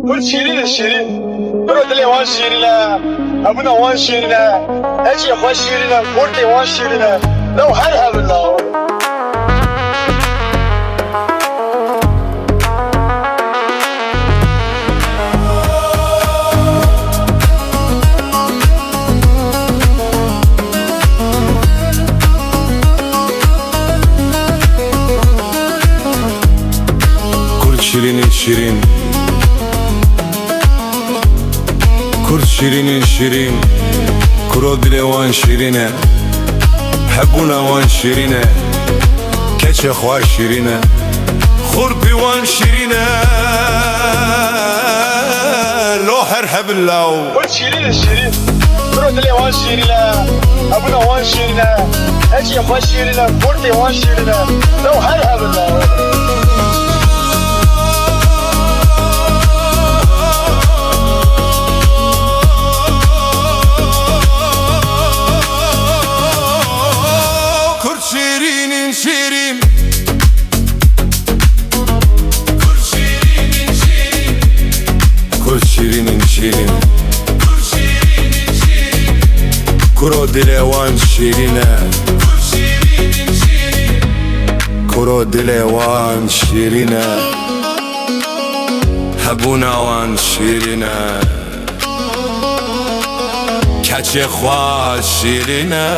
كل شيرين شيرين برد لي وان شيرينا ابونا وان شيرينا اجي وان شيرينا كورتي وان شيرينا لو هرها بالله Şirinin şirin, Kurt şirinin şirin, Kuro dile wan şirine, Hebuna wan şirine, Keçe xwa şirine, Xurpi wan şirine, Lo her hebillav. كل شيرين شيرين برد لي وان شيرينا ابونا وان شيرينا اجي وان شيرينا كورتي وان شيرينا لو هرها بالله Şirinin şirin, Kurt şirinin şirin, Kuro dile wan şirine, Kuro dile wan şirine, Hebuna wan şirine, Keçe xwa şirine.